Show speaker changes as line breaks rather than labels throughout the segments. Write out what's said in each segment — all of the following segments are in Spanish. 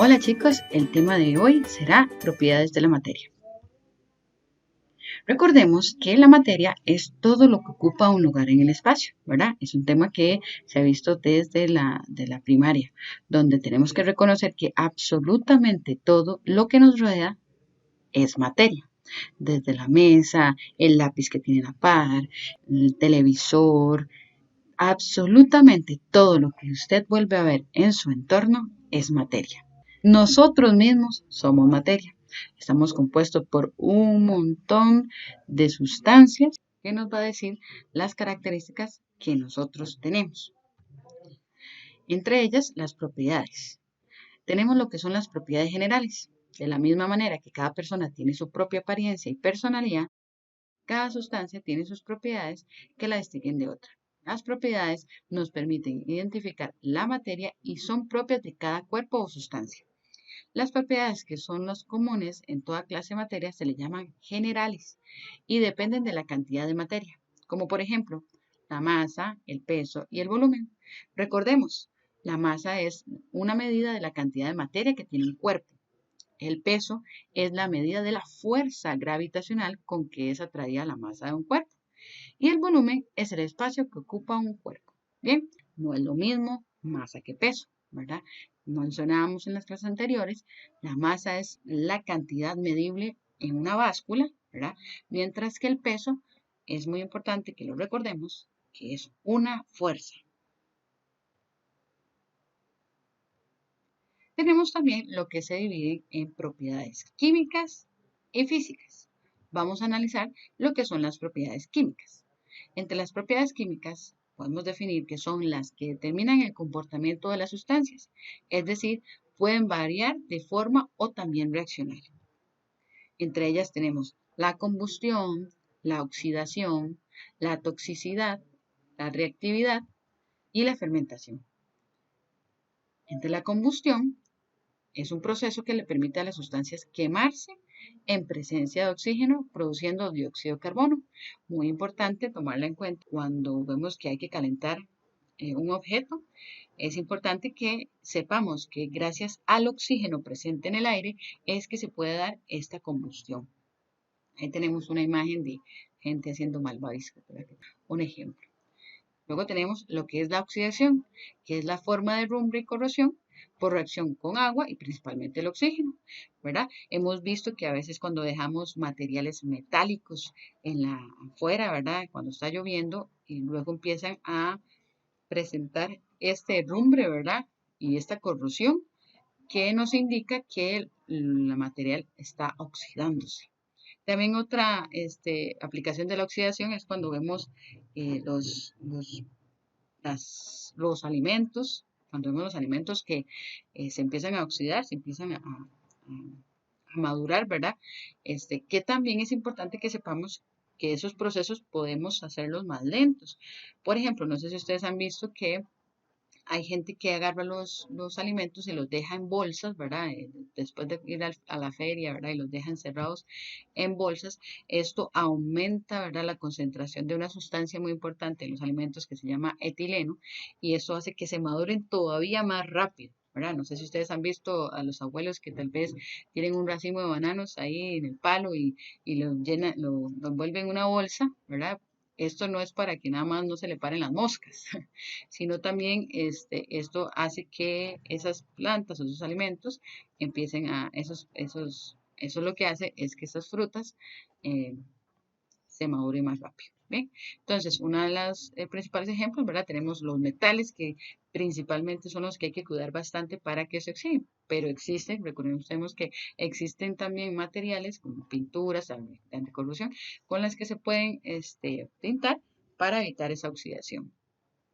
Hola chicos, el tema de hoy será propiedades de la materia. Recordemos que la materia es todo lo que ocupa un lugar en el espacio, ¿verdad? Es un tema que se ha visto desde la primaria, donde tenemos que reconocer que absolutamente todo lo que nos rodea es materia. Desde la mesa, el lápiz que tiene la par, el televisor, absolutamente todo lo que usted vuelve a ver en su entorno es materia. Nosotros mismos somos materia. Estamos compuestos por un montón de sustancias que nos va a decir las características que nosotros tenemos. Entre ellas, las propiedades. Tenemos lo que son las propiedades generales. De la misma manera que cada persona tiene su propia apariencia y personalidad, cada sustancia tiene sus propiedades que la distinguen de otra. Las propiedades nos permiten identificar la materia y son propias de cada cuerpo o sustancia. Las propiedades que son las comunes en toda clase de materia se le llaman generales y dependen de la cantidad de materia, como por ejemplo la masa, el peso y el volumen. Recordemos, la masa es una medida de la cantidad de materia que tiene un cuerpo. El peso es la medida de la fuerza gravitacional con que es atraída la masa de un cuerpo. Y el volumen es el espacio que ocupa un cuerpo. Bien, no es lo mismo masa que peso, ¿verdad? Mencionábamos en las clases anteriores, la masa es la cantidad medible en una báscula, ¿verdad? Mientras que el peso es muy importante que lo recordemos, que es una fuerza. Tenemos también lo que se divide en propiedades químicas y físicas. Vamos a analizar lo que son las propiedades químicas. Entre las propiedades químicas podemos definir que son las que determinan el comportamiento de las sustancias, es decir, pueden variar de forma o también reaccionar. Entre ellas tenemos la combustión, la oxidación, la toxicidad, la reactividad y la fermentación. Entre la combustión es un proceso que le permite a las sustancias quemarse en presencia de oxígeno, produciendo dióxido de carbono. Muy importante tomarla en cuenta cuando vemos que hay que calentar un objeto. Es importante que sepamos que gracias al oxígeno presente en el aire es que se puede dar esta combustión. Ahí tenemos una imagen de gente haciendo malabarismo. Un ejemplo. Luego tenemos lo que es la oxidación, que es la forma de derrumbe y corrosión por reacción con agua y principalmente el oxígeno, ¿verdad? Hemos visto que a veces cuando dejamos materiales metálicos en la afuera, ¿verdad? Cuando está lloviendo y luego empiezan a presentar este derrumbe, ¿verdad? Y esta corrosión que nos indica que el material está oxidándose. También otra aplicación de la oxidación es cuando vemos los alimentos, cuando vemos los alimentos que se empiezan a oxidar, se empiezan a madurar, ¿verdad? Que también es importante que sepamos que esos procesos podemos hacerlos más lentos. Por ejemplo, no sé si ustedes han visto que hay gente que agarra los alimentos y los deja en bolsas, ¿verdad? Después de ir a la feria, ¿verdad? Y los deja encerrados en bolsas. Esto aumenta, ¿verdad? La concentración de una sustancia muy importante en los alimentos que se llama etileno y eso hace que se maduren todavía más rápido. ¿Verdad? No sé si ustedes han visto a los abuelos que tal vez tienen un racimo de bananos ahí en el palo y lo llenan, lo envuelven en una bolsa, ¿verdad? Esto no es para que nada más no se le paren las moscas, sino también esto hace que esas plantas o esos alimentos empiecen eso lo que hace es que esas frutas eh, se maduren más rápido. ¿Bien? Entonces, uno de los principales ejemplos, ¿verdad? Tenemos los metales que principalmente son los que hay que cuidar bastante para que se oxiden, pero existen, recordemos que existen también materiales como pinturas de anticorrosión con las que se pueden pintar para evitar esa oxidación.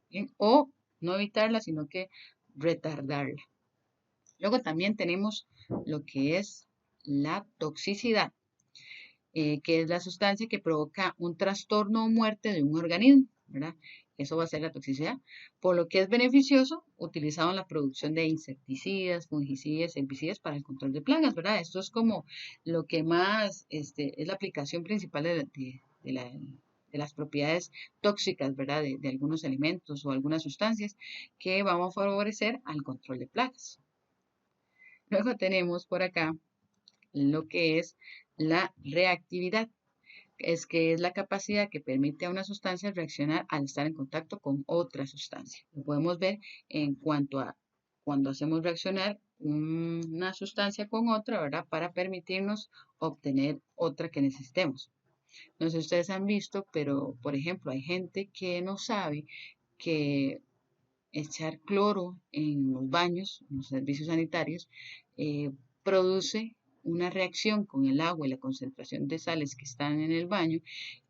¿Bien? O no evitarla, sino que retardarla. Luego también tenemos lo que es la toxicidad, que es la sustancia que provoca un trastorno o muerte de un organismo, ¿verdad? Eso va a ser la toxicidad, por lo que es beneficioso utilizado en la producción de insecticidas, fungicidas, herbicidas para el control de plagas, ¿verdad? Esto es como lo que más es la aplicación principal de las propiedades tóxicas, ¿verdad? De algunos alimentos o algunas sustancias que van a favorecer al control de plagas. Luego tenemos por acá lo que es la reactividad, que es la capacidad que permite a una sustancia reaccionar al estar en contacto con otra sustancia. Lo podemos ver en cuanto a cuando hacemos reaccionar una sustancia con otra, ¿verdad? Para permitirnos obtener otra que necesitemos. No sé si ustedes han visto, pero por ejemplo, hay gente que no sabe que echar cloro en los baños, en los servicios sanitarios, produce una reacción con el agua y la concentración de sales que están en el baño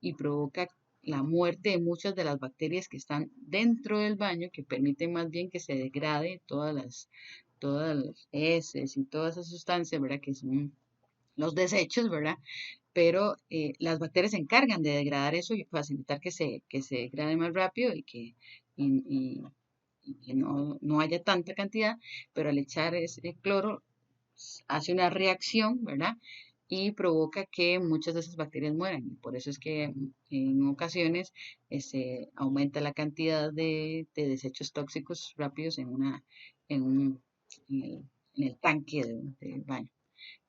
y provoca la muerte de muchas de las bacterias que están dentro del baño, que permiten más bien que se degrade todas las heces y todas esas sustancias, ¿verdad? Que son los desechos, ¿verdad? Pero las bacterias se encargan de degradar eso y facilitar que se degrade más rápido y que no haya tanta cantidad, pero al echar ese cloro hace una reacción, ¿verdad? Y provoca que muchas de esas bacterias mueran. Y por eso es que en ocasiones se aumenta la cantidad de desechos tóxicos rápidos en, un, en el tanque de baño.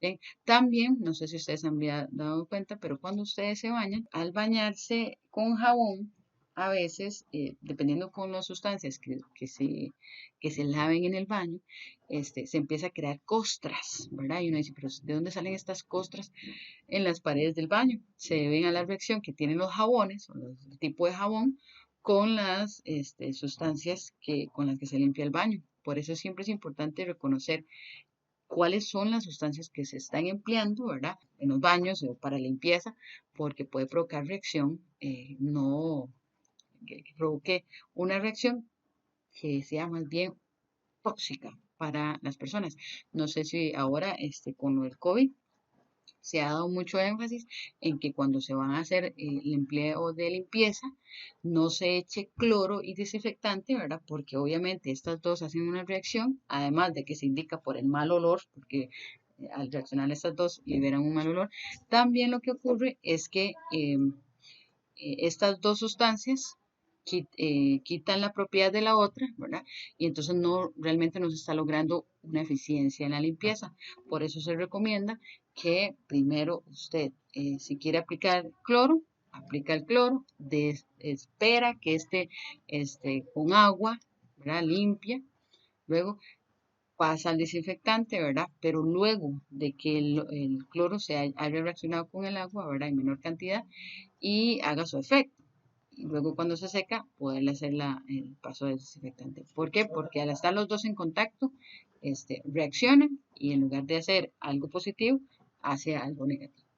Bien, también, no sé si ustedes han dado cuenta, pero cuando ustedes se bañan, al bañarse con jabón, a veces, dependiendo con las sustancias que se laven en el baño, se empieza a crear costras, ¿verdad? Y uno dice, pero ¿de dónde salen estas costras en las paredes del baño? Se deben a la reacción que tienen los jabones, o el tipo de jabón, con las sustancias con las que se limpia el baño. Por eso siempre es importante reconocer cuáles son las sustancias que se están empleando, ¿verdad? En los baños o para limpieza, porque puede provocar reacción, no, que provoque una reacción que sea más bien tóxica para las personas. No sé si ahora, con el COVID, se ha dado mucho énfasis en que cuando se van a hacer el empleo de limpieza, no se eche cloro y desinfectante, ¿verdad? Porque obviamente estas dos hacen una reacción, además de que se indica por el mal olor, porque al reaccionar estas dos liberan un mal olor. También lo que ocurre es que estas dos sustancias quitan la propiedad de la otra, ¿verdad? Y entonces realmente no se está logrando una eficiencia en la limpieza. Por eso se recomienda que primero usted, si quiere aplicar cloro, aplica el cloro, espera que esté con agua, ¿verdad? Limpia. Luego pasa al desinfectante, ¿verdad? Pero luego de que el cloro haya reaccionado con el agua, ¿verdad? En menor cantidad y haga su efecto y luego cuando se seca poderle hacer el paso del desinfectante. ¿Por qué? Porque al estar los dos en contacto, reaccionan y en lugar de hacer algo positivo, hace algo negativo.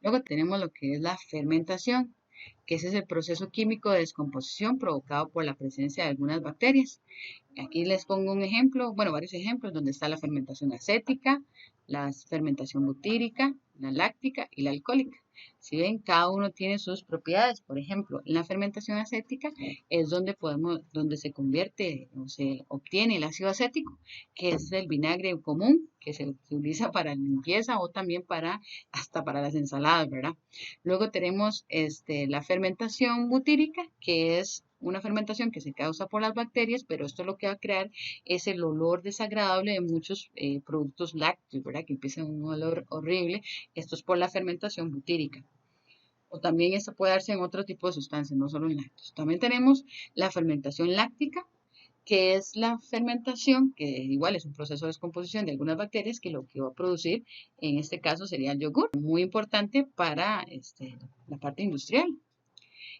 Luego tenemos lo que es la fermentación, que ese es el proceso químico de descomposición provocado por la presencia de algunas bacterias. Aquí les pongo un ejemplo, bueno, varios ejemplos donde está la fermentación acética, la fermentación butírica, la láctica y la alcohólica. Si ven, cada uno tiene sus propiedades. Por ejemplo, en la fermentación acética es donde se convierte o se obtiene el ácido acético, que es el vinagre común que se utiliza para limpieza o también hasta para las ensaladas, ¿verdad? Luego tenemos la fermentación butírica, que es una fermentación que se causa por las bacterias, pero esto lo que va a crear es el olor desagradable de muchos productos lácteos, ¿verdad? Que empiezan un olor horrible. Esto es por la fermentación butírica. O también esto puede darse en otro tipo de sustancias, no solo en lácteos. También tenemos la fermentación láctica, que es la fermentación, que igual es un proceso de descomposición de algunas bacterias que lo que va a producir, en este caso sería el yogur, muy importante para la parte industrial.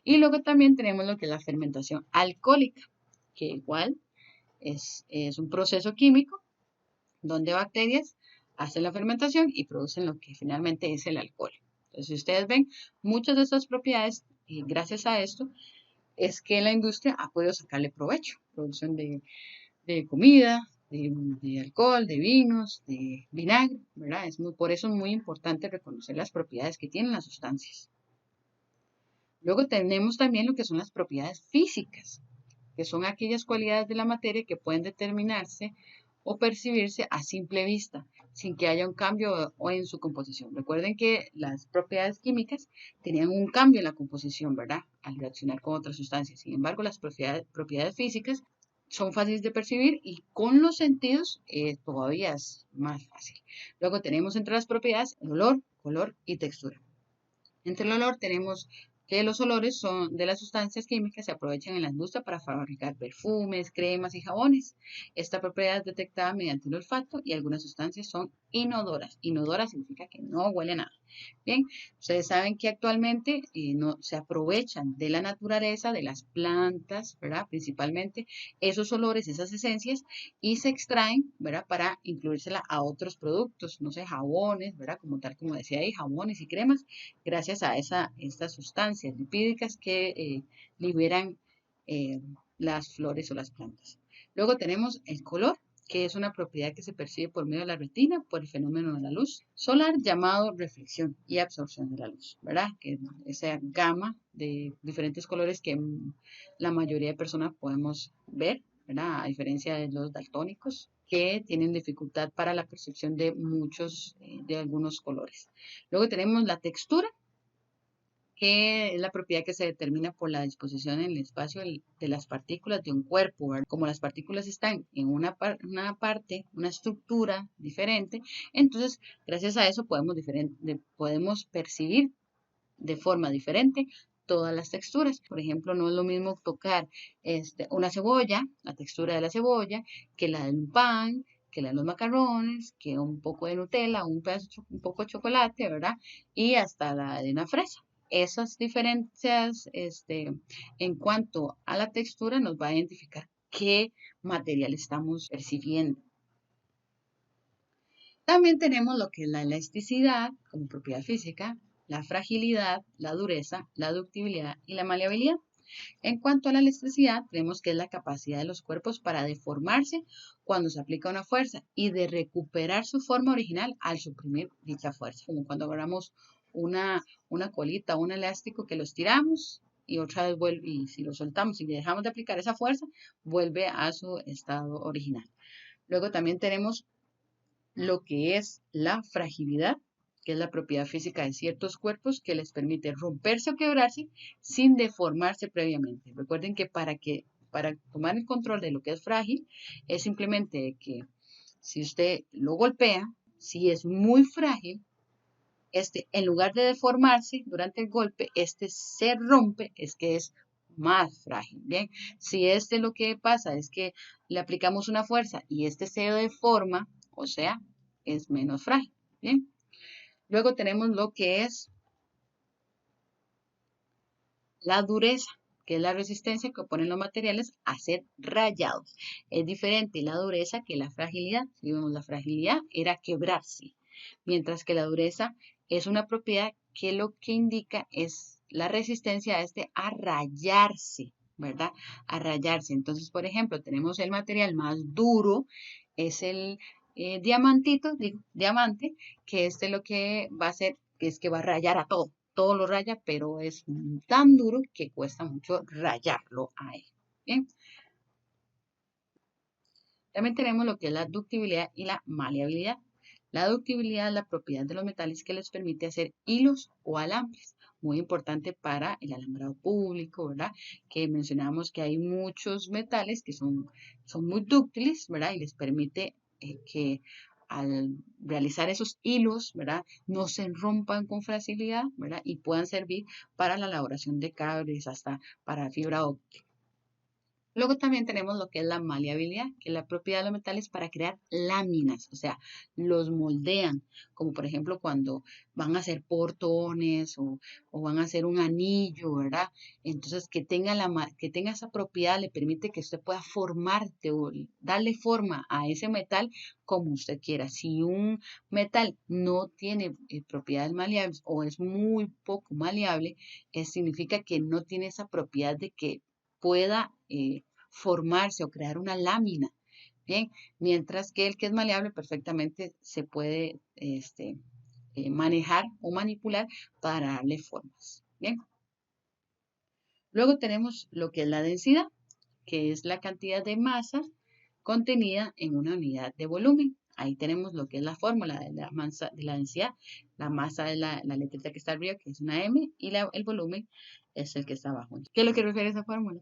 Y luego también tenemos lo que es la fermentación alcohólica, que igual es un proceso químico donde bacterias hacen la fermentación y producen lo que finalmente es el alcohol. Entonces, si ustedes ven, muchas de estas propiedades, gracias a esto, es que la industria ha podido sacarle provecho. Producción de comida, de alcohol, de vinos, de vinagre, ¿verdad? Por eso es muy importante reconocer las propiedades que tienen las sustancias. Luego tenemos también lo que son las propiedades físicas, que son aquellas cualidades de la materia que pueden determinarse o percibirse a simple vista, sin que haya un cambio o en su composición. Recuerden que las propiedades químicas tenían un cambio en la composición, ¿verdad? Al reaccionar con otras sustancias. Sin embargo, las propiedades físicas son fáciles de percibir y con los sentidos todavía es más fácil. Luego tenemos entre las propiedades el olor, color y textura. Entre el olor tenemos que los olores son de las sustancias químicas que se aprovechan en la industria para fabricar perfumes, cremas y jabones. Esta propiedad es detectada mediante el olfato y algunas sustancias son inodoras. Inodora significa que no huele nada. Bien, ustedes saben que actualmente no, se aprovechan de la naturaleza, de las plantas, ¿verdad? Principalmente esos olores, esas esencias, y se extraen, ¿verdad? Para incluírsela a otros productos, no sé, jabones, ¿verdad? Como tal, como decía ahí, jabones y cremas gracias a estas sustancias lipídicas que liberan eh, las flores o las plantas. Luego tenemos el color, que es una propiedad que se percibe por medio de la retina por el fenómeno de la luz solar llamado reflexión y absorción de la luz, ¿verdad? Que esa gama de diferentes colores que la mayoría de personas podemos ver, ¿verdad? A diferencia de los daltónicos que tienen dificultad para la percepción de muchos, de algunos colores. Luego tenemos la textura, que es la propiedad que se determina por la disposición en el espacio de las partículas de un cuerpo, ¿verdad? Como las partículas están en una parte, una estructura diferente, entonces gracias a eso podemos percibir de forma diferente todas las texturas. Por ejemplo, no es lo mismo tocar una cebolla, la textura de la cebolla, que la de un pan, que la de los macarrones, que un poco de Nutella, un poco de chocolate, ¿verdad? Y hasta la de una fresa. Esas diferencias, en cuanto a la textura, nos va a identificar qué material estamos percibiendo. También tenemos lo que es la elasticidad como propiedad física, la fragilidad, la dureza, la ductibilidad y la maleabilidad. En cuanto a la elasticidad, tenemos que es la capacidad de los cuerpos para deformarse cuando se aplica una fuerza y de recuperar su forma original al suprimir dicha fuerza, como cuando agarramos una colita o un elástico que lo estiramos y otra vez vuelve, y si lo soltamos y dejamos de aplicar esa fuerza, vuelve a su estado original. Luego también tenemos lo que es la fragilidad, que es la propiedad física de ciertos cuerpos que les permite romperse o quebrarse sin deformarse previamente. Recuerden que para tomar el control de lo que es frágil, es simplemente que si usted lo golpea, si es muy frágil, en lugar de deformarse durante el golpe, se rompe, es que es más frágil. Bien, si lo que pasa es que le aplicamos una fuerza y se deforma, o sea, es menos frágil. Bien, luego tenemos lo que es la dureza, que es la resistencia que oponen los materiales a ser rayados. Es diferente la dureza que la fragilidad. Si vemos la fragilidad era quebrarse, mientras que la dureza es una propiedad que lo que indica es la resistencia a rayarse, ¿verdad? A rayarse. Entonces, por ejemplo, tenemos el material más duro, es el diamante, que lo que va a hacer es que va a rayar a todo lo raya, pero es tan duro que cuesta mucho rayarlo a él. Bien, también tenemos lo que es la ductibilidad y la maleabilidad. La ductibilidad es la propiedad de los metales que les permite hacer hilos o alambres. Muy importante para el alambrado público, ¿verdad? Que mencionamos que hay muchos metales que son muy dúctiles, ¿verdad? Y les permite que al realizar esos hilos, ¿verdad? No se rompan con facilidad, ¿verdad? Y puedan servir para la elaboración de cables, hasta para fibra óptica. Luego también tenemos lo que es la maleabilidad, que es la propiedad de los metales para crear láminas, o sea, los moldean, como por ejemplo cuando van a hacer portones o van a hacer un anillo, ¿verdad? Entonces, que tenga esa propiedad le permite que usted pueda formarte o darle forma a ese metal como usted quiera. Si un metal no tiene propiedades maleables o es muy poco maleable, significa que no tiene esa propiedad de que pueda formarse o crear una lámina. Bien, mientras que el que es maleable perfectamente se puede manejar o manipular para darle formas. Bien, luego tenemos lo que es la densidad, que es la cantidad de masa contenida en una unidad de volumen. Ahí tenemos lo que es la fórmula de la densidad. La masa es la letrita que está arriba, que es una M, y el volumen es el que está abajo. ¿Qué es lo que refiere esa fórmula?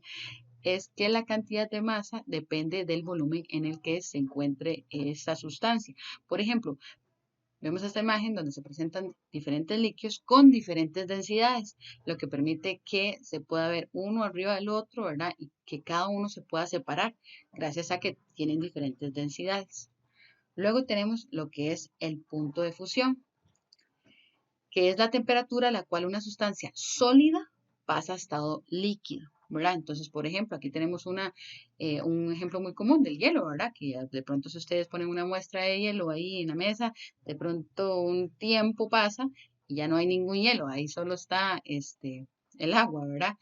es que la cantidad de masa depende del volumen en el que se encuentre esta sustancia. Por ejemplo, vemos esta imagen donde se presentan diferentes líquidos con diferentes densidades, lo que permite que se pueda ver uno arriba del otro, ¿verdad? Y que cada uno se pueda separar gracias a que tienen diferentes densidades. Luego tenemos lo que es el punto de fusión, que es la temperatura a la cual una sustancia sólida pasa a estado líquido, ¿verdad? Entonces, por ejemplo, aquí tenemos un ejemplo muy común del hielo, ¿verdad? Que de pronto si ustedes ponen una muestra de hielo ahí en la mesa, de pronto un tiempo pasa y ya no hay ningún hielo, ahí solo está el agua, ¿verdad?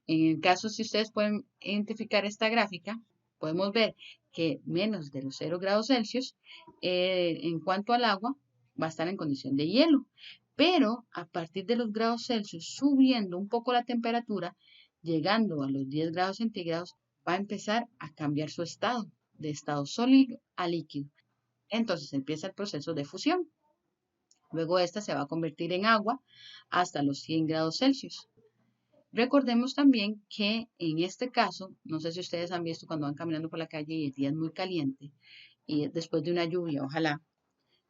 En el caso, si ustedes pueden identificar esta gráfica, podemos ver que menos de los 0 grados Celsius, en cuanto al agua, va a estar en condición de hielo. Pero a partir de los grados Celsius, subiendo un poco la temperatura, llegando a los 10 grados centígrados, va a empezar a cambiar su estado, de estado sólido a líquido. Entonces empieza el proceso de fusión. Luego esta se va a convertir en agua hasta los 100 grados Celsius. Recordemos también que en este caso, no sé si ustedes han visto cuando van caminando por la calle y el día es muy caliente y después de una lluvia, ojalá,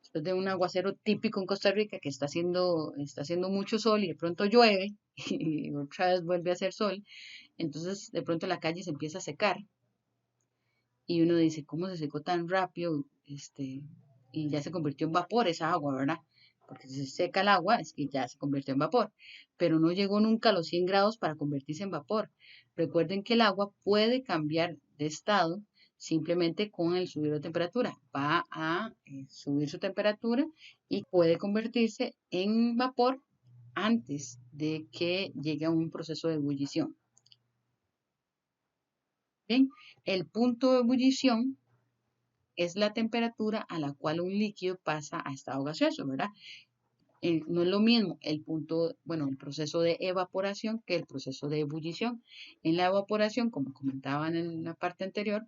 después de un aguacero típico en Costa Rica que está haciendo mucho sol y de pronto llueve y otra vez vuelve a hacer sol, entonces de pronto la calle se empieza a secar y uno dice, ¿cómo se secó tan rápido? Y ya se convirtió en vapor esa agua, ¿verdad? Porque si se seca el agua es que ya se convirtió en vapor, pero no llegó nunca a los 100 grados para convertirse en vapor. Recuerden que el agua puede cambiar de estado simplemente con el subir de temperatura. Va a subir su temperatura y puede convertirse en vapor antes de que llegue a un proceso de ebullición. Bien, el punto de ebullición es la temperatura a la cual un líquido pasa a estado gaseoso, ¿verdad? No es lo mismo el proceso de evaporación que el proceso de ebullición. En la evaporación, como comentaban en la parte anterior,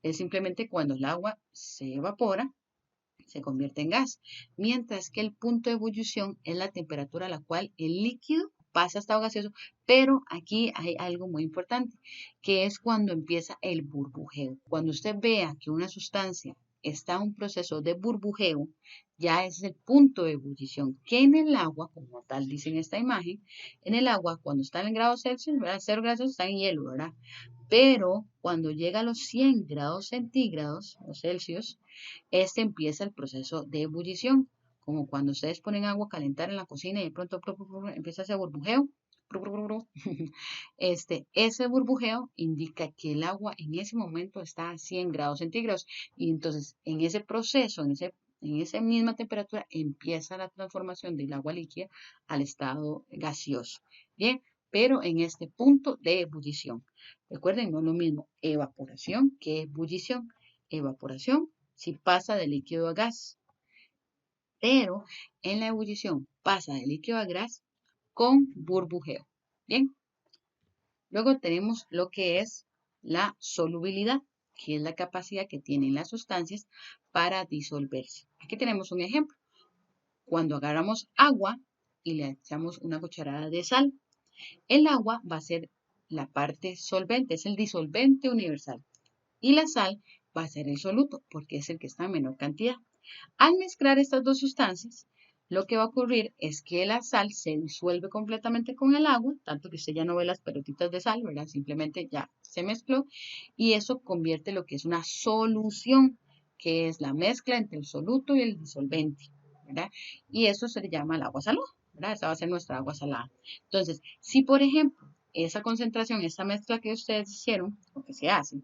es simplemente cuando el agua se evapora, se convierte en gas, mientras que el punto de ebullición es la temperatura a la cual el líquido pasa a estado gaseoso, pero aquí hay algo muy importante, que es cuando empieza el burbujeo. Cuando usted vea que una sustancia está en un proceso de burbujeo, ya es el punto de ebullición, que en el agua, como tal dice en esta imagen, en el agua cuando está en grados Celsius, ¿verdad? 0 grados está en hielo, ¿verdad? Pero cuando llega a los 100 grados centígrados o Celsius, empieza el proceso de ebullición, como cuando ustedes ponen agua a calentar en la cocina y de pronto empieza ese burbujeo. Ese burbujeo indica que el agua en ese momento está a 100 grados centígrados y entonces en ese proceso, en esa misma temperatura, empieza la transformación del agua líquida al estado gaseoso. Bien, pero en este punto de ebullición. Recuerden, no es lo mismo evaporación que ebullición. Evaporación si pasa de líquido a gas, pero en la ebullición pasa de líquido a gas con burbujeo. Bien, luego tenemos lo que es la solubilidad, que es la capacidad que tienen las sustancias para disolverse. Aquí tenemos un ejemplo. Cuando agarramos agua y le echamos una cucharada de sal, el agua va a ser la parte solvente, es el disolvente universal. Y la sal va a ser el soluto, porque es el que está en menor cantidad. Al mezclar estas dos sustancias, lo que va a ocurrir es que la sal se disuelve completamente con el agua, tanto que usted ya no ve las pelotitas de sal, ¿verdad? Simplemente ya se mezcló y eso convierte lo que es una solución, que es la mezcla entre el soluto y el disolvente, ¿verdad? Y eso se le llama el agua salada, ¿verdad? Esa va a ser nuestra agua salada. Entonces, si por ejemplo, esa concentración, esa mezcla que ustedes hicieron, o que se hace,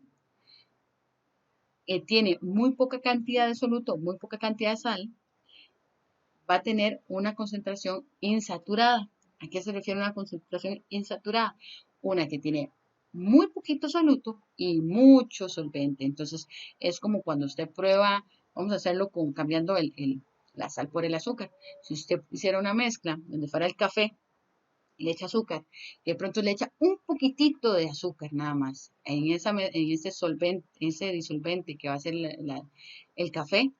tiene muy poca cantidad de soluto, muy poca cantidad de sal, va a tener una concentración insaturada. ¿A qué se refiere una concentración insaturada? Una que tiene muy poquito soluto y mucho solvente. Entonces, es como cuando usted prueba, vamos a hacerlo cambiando la sal por el azúcar. Si usted hiciera una mezcla donde fuera el café, le echa azúcar y de pronto le echa un poquitito de azúcar nada más en ese solvente, ese disolvente que va a ser el café.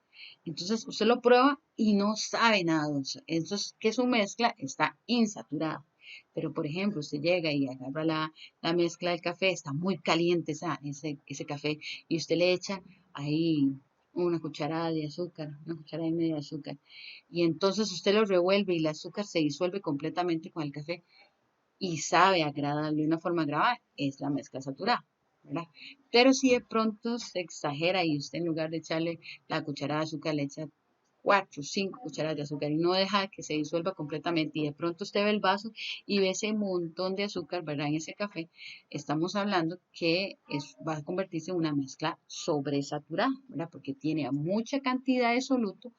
Entonces usted lo prueba y no sabe nada dulce. Entonces que su mezcla está insaturada. Pero, por ejemplo, usted llega y agarra la mezcla del café, está muy caliente ese café, y usted le echa ahí una cucharada de azúcar, una cucharada y media de azúcar, y entonces usted lo revuelve y el azúcar se disuelve completamente con el café y sabe agradable de una forma agradable, es la mezcla saturada, ¿verdad? Pero si de pronto se exagera y usted en lugar de echarle la cucharada de azúcar le echa 4 o 5 cucharadas de azúcar y no deja que se disuelva completamente y de pronto usted ve el vaso y ve ese montón de azúcar, ¿verdad? En ese café, estamos hablando que va a convertirse en una mezcla sobresaturada, ¿verdad? Porque tiene mucha cantidad de soluto,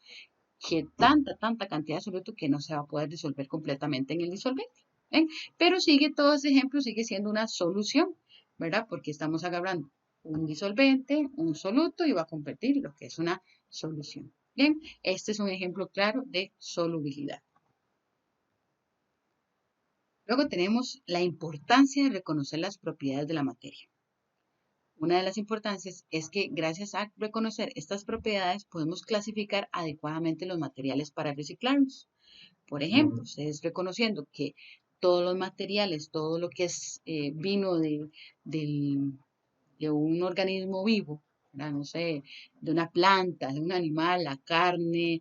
que tanta cantidad de soluto que no se va a poder disolver completamente en el disolvente. ¿Ven? Pero sigue todo ese ejemplo, sigue siendo una solución, ¿verdad? Porque estamos agarrando un disolvente, un soluto y va a convertir lo que es una solución. Bien, este es un ejemplo claro de solubilidad. Luego tenemos la importancia de reconocer las propiedades de la materia. Una de las importancias es que gracias a reconocer estas propiedades podemos clasificar adecuadamente los materiales para reciclarlos. Por ejemplo, ustedes reconociendo que todos los materiales, todo lo que es vino de un organismo vivo, ¿verdad? No sé, de una planta, de un animal, la carne,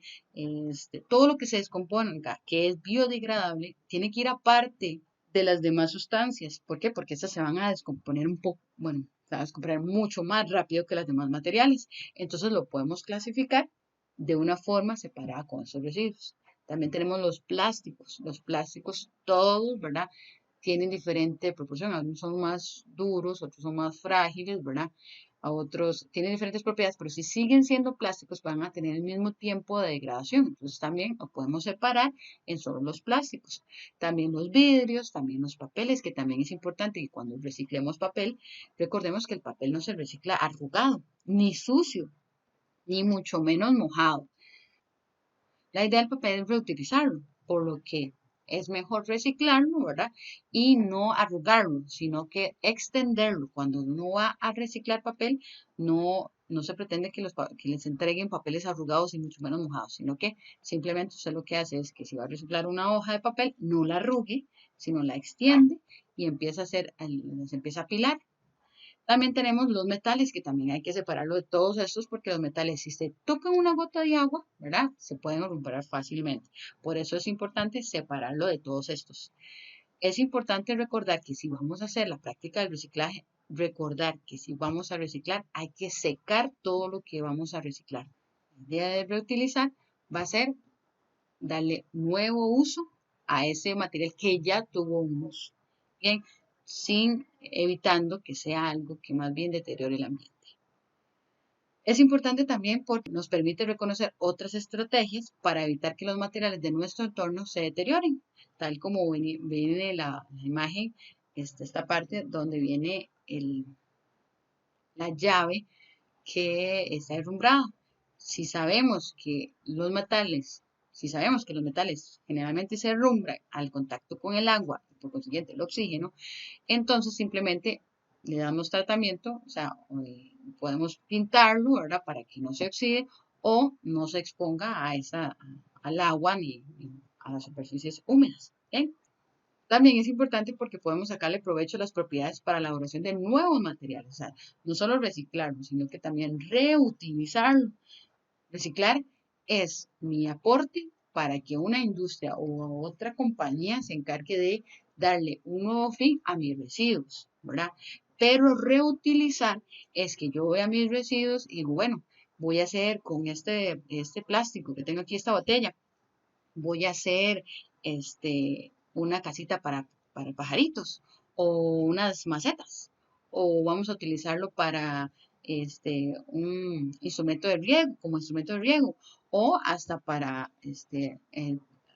todo lo que se descomponga, que es biodegradable, tiene que ir aparte de las demás sustancias. ¿Por qué? Porque estas se van a descomponer un poco, bueno, se van a descomponer mucho más rápido que las demás materiales. Entonces lo podemos clasificar de una forma separada con esos residuos. También tenemos los plásticos todos, ¿verdad? Tienen diferente proporción, algunos son más duros, otros son más frágiles, ¿verdad? A otros tienen diferentes propiedades, pero si siguen siendo plásticos van a tener el mismo tiempo de degradación. Entonces también lo podemos separar en solo los plásticos. También los vidrios, también los papeles, que también es importante que cuando reciclemos papel, recordemos que el papel no se recicla arrugado, ni sucio, ni mucho menos mojado. La idea del papel es reutilizarlo, por lo que es mejor reciclarlo, ¿verdad? Y no arrugarlo, sino que extenderlo. Cuando uno va a reciclar papel, no se pretende que les entreguen papeles arrugados y mucho menos mojados, sino que simplemente usted lo que hace es que si va a reciclar una hoja de papel, no la arrugue, sino la extiende y se empieza a apilar. También tenemos los metales, que también hay que separarlo de todos estos, porque los metales, si se tocan una gota de agua, ¿verdad? Se pueden romper fácilmente. Por eso es importante separarlo de todos estos. Es importante recordar que si vamos a hacer la práctica del reciclaje, recordar que si vamos a reciclar, hay que secar todo lo que vamos a reciclar. La idea de reutilizar va a ser darle nuevo uso a ese material que ya tuvo un uso. Bien, sin evitando que sea algo que más bien deteriore el ambiente. Es importante también porque nos permite reconocer otras estrategias para evitar que los materiales de nuestro entorno se deterioren, tal como viene la imagen, esta parte donde viene la llave que está herrumbrada. Si sabemos que los metales, si sabemos que los metales generalmente se herrumbran al contacto con el agua, por consiguiente el oxígeno, entonces simplemente le damos tratamiento, o sea, podemos pintarlo, ¿verdad? Para que no se oxide o no se exponga al agua ni a las superficies húmedas. ¿Bien? También es importante porque podemos sacarle provecho a las propiedades para la elaboración de nuevos materiales, o sea, no solo reciclarlo, sino que también reutilizarlo. Reciclar es mi aporte para que una industria o otra compañía se encargue de darle un nuevo fin a mis residuos, ¿verdad? Pero reutilizar es que yo vea mis residuos y digo, bueno, voy a hacer con este plástico que tengo aquí, esta botella, voy a hacer una casita para pajaritos o unas macetas o vamos a utilizarlo para un instrumento de riego, como instrumento de riego o hasta para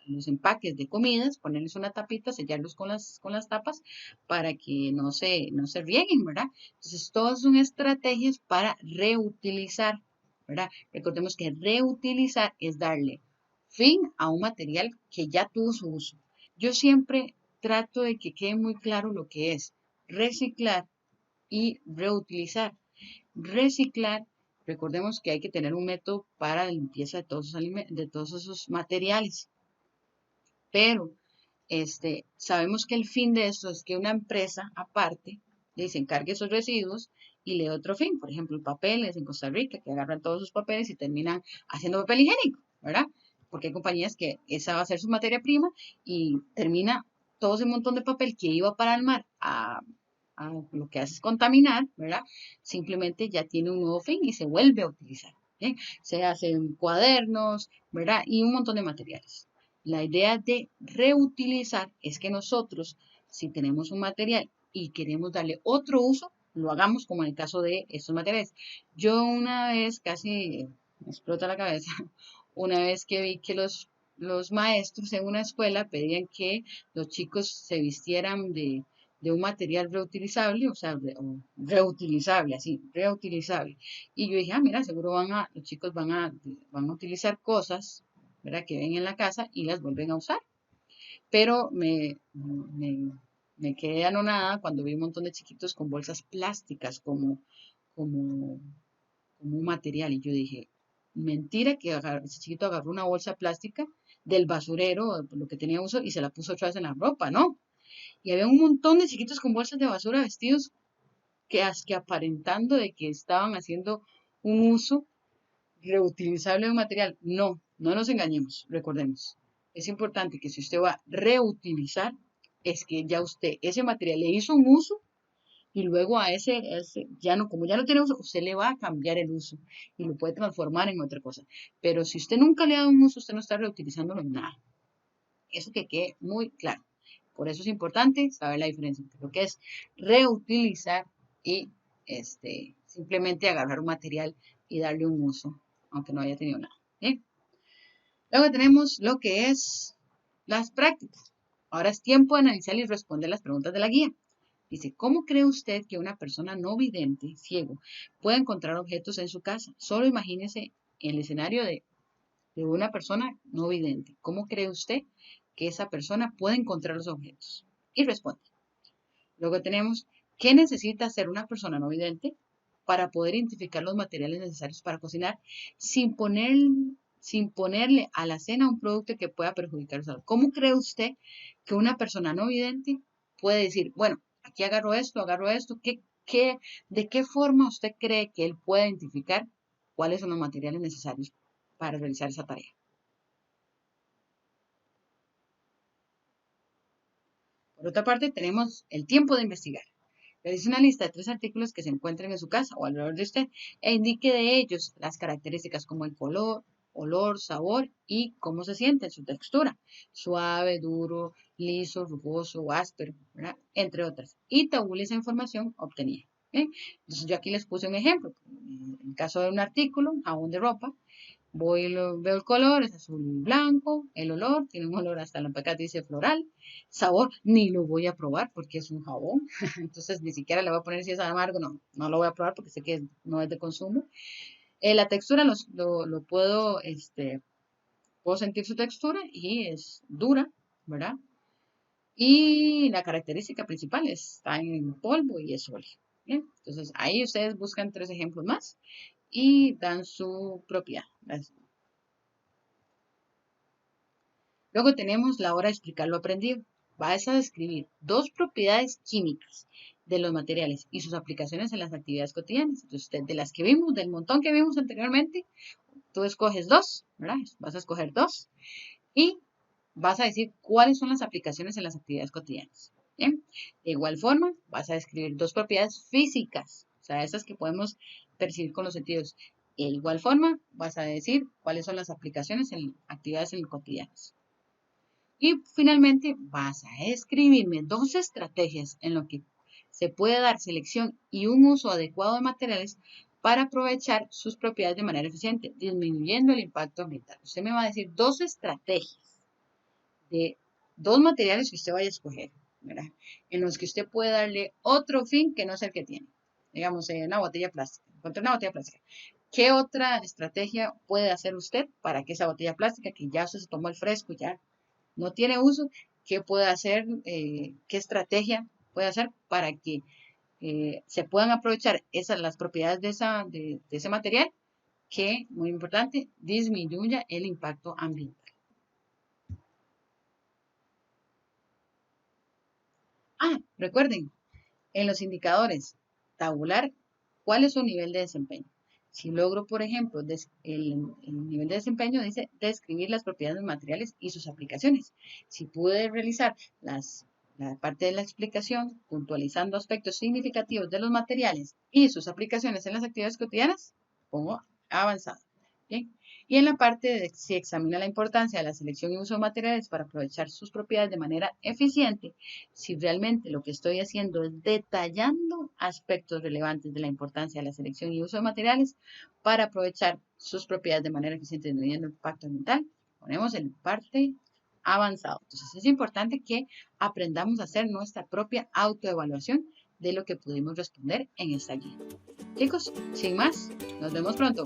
los empaques de comidas, ponerles una tapita, sellarlos con las tapas para que no se rieguen, ¿verdad? Entonces, todas son estrategias para reutilizar, ¿verdad? Recordemos que reutilizar es darle fin a un material que ya tuvo su uso. Yo siempre trato de que quede muy claro lo que es reciclar y reutilizar. Reciclar, recordemos que hay que tener un método para la limpieza de todos esos materiales, pero sabemos que el fin de esto es que una empresa aparte se encargue esos residuos y le dé otro fin. Por ejemplo, papeles en Costa Rica, que agarran todos sus papeles y terminan haciendo papel higiénico, ¿verdad? Porque hay compañías que esa va a ser su materia prima y termina todo ese montón de papel que iba para el mar a lo que hace es contaminar, ¿verdad? Simplemente ya tiene un nuevo fin y se vuelve a utilizar. ¿Bien? Se hacen cuadernos, ¿verdad? Y un montón de materiales. La idea de reutilizar es que nosotros, si tenemos un material y queremos darle otro uso, lo hagamos como en el caso de estos materiales. Yo una vez casi me explota la cabeza, una vez que vi que los maestros en una escuela pedían que los chicos se vistieran de un material reutilizable, o sea, reutilizable, así, reutilizable. Y yo dije, ah, mira, seguro los chicos van a utilizar cosas, ¿verdad? Que ven en la casa y las vuelven a usar. Pero me quedé anonada cuando vi un montón de chiquitos con bolsas plásticas como, como un material. Y yo dije, mentira que ese chiquito agarró una bolsa plástica del basurero, lo que tenía uso, y se la puso otra vez en la ropa, ¿no? Y había un montón de chiquitos con bolsas de basura vestidos que aparentando de que estaban haciendo un uso reutilizable de un material. No, no nos engañemos, recordemos. Es importante que si usted va a reutilizar, es que ya usted ese material le hizo un uso y luego a ese ya no, como ya no tiene uso, usted le va a cambiar el uso y lo puede transformar en otra cosa. Pero si usted nunca le ha dado un uso, usted no está reutilizándolo en nada. Eso que quede muy claro. Por eso es importante saber la diferencia entre lo que es reutilizar y simplemente agarrar un material y darle un uso, aunque no haya tenido nada. ¿Bien? Luego tenemos lo que es las prácticas. Ahora es tiempo de analizar y responder las preguntas de la guía. Dice, ¿cómo cree usted que una persona no vidente, ciego, puede encontrar objetos en su casa? Solo imagínese el escenario de una persona no vidente. ¿Cómo cree usted que esa persona puede encontrar los objetos? Y responde. Luego tenemos, ¿qué necesita hacer una persona no vidente para poder identificar los materiales necesarios para cocinar sin ponerle a la cena un producto que pueda perjudicar su salud? ¿Cómo cree usted que una persona no vidente puede decir, bueno, aquí agarro esto, ¿de qué forma usted cree que él puede identificar cuáles son los materiales necesarios para realizar esa tarea? Por otra parte, tenemos el tiempo de investigar. Realice una lista de 3 artículos que se encuentren en su casa o alrededor de usted e indique de ellos las características como el color, olor, sabor y cómo se siente en su textura. Suave, duro, liso, rugoso o áspero, ¿verdad? Entre otras. Y tabule esa información obtenida. ¿Bien? Entonces yo aquí les puse un ejemplo. En el caso de un artículo, jabón de ropa, veo el color, es azul y blanco, el olor, tiene un olor hasta la empaque dice floral, sabor, ni lo voy a probar porque es un jabón, entonces ni siquiera le voy a poner si es amargo, no, no lo voy a probar porque sé que no es de consumo. La textura puedo sentir su textura y es dura, ¿verdad? Y la característica principal está en polvo y es sólido. Bien, entonces ahí ustedes buscan 3 ejemplos más y dan su propiedad. Luego tenemos la hora de explicar lo aprendido. Vas a describir 2 propiedades químicas de los materiales y sus aplicaciones en las actividades cotidianas. Entonces, de las que vimos, del montón que vimos anteriormente, tú escoges 2, ¿verdad? Vas a escoger 2 y vas a decir cuáles son las aplicaciones en las actividades cotidianas. Bien. De igual forma, vas a describir 2 propiedades físicas, o sea, esas que podemos percibir con los sentidos. De igual forma, vas a decir cuáles son las aplicaciones en actividades cotidianas. Y finalmente vas a escribirme 2 estrategias en lo que se puede dar selección y un uso adecuado de materiales para aprovechar sus propiedades de manera eficiente, disminuyendo el impacto ambiental. Usted me va a decir 2 estrategias de 2 materiales que usted vaya a escoger, ¿verdad? En los que usted puede darle otro fin que no es el que tiene. Digamos, una botella plástica. Encontré una botella plástica. ¿Qué otra estrategia puede hacer usted para que esa botella plástica, que ya se tomó el fresco, ya no tiene uso, qué puede hacer, qué estrategia puede hacer para que se puedan aprovechar las propiedades de ese material que, muy importante, disminuya el impacto ambiental? Recuerden, en los indicadores, tabular cuál es su nivel de desempeño. Si logro, por ejemplo, el nivel de desempeño dice describir las propiedades materiales y sus aplicaciones. Si pude realizar la parte de la explicación, puntualizando aspectos significativos de los materiales y sus aplicaciones en las actividades cotidianas, pongo avanzado. Bien. Y en la parte de si examina la importancia de la selección y uso de materiales para aprovechar sus propiedades de manera eficiente, si realmente lo que estoy haciendo es detallando aspectos relevantes de la importancia de la selección y uso de materiales para aprovechar sus propiedades de manera eficiente disminuyendo el impacto ambiental, ponemos en parte avanzado. Entonces es importante que aprendamos a hacer nuestra propia autoevaluación de lo que pudimos responder en esta guía. Chicos, sin más, nos vemos pronto.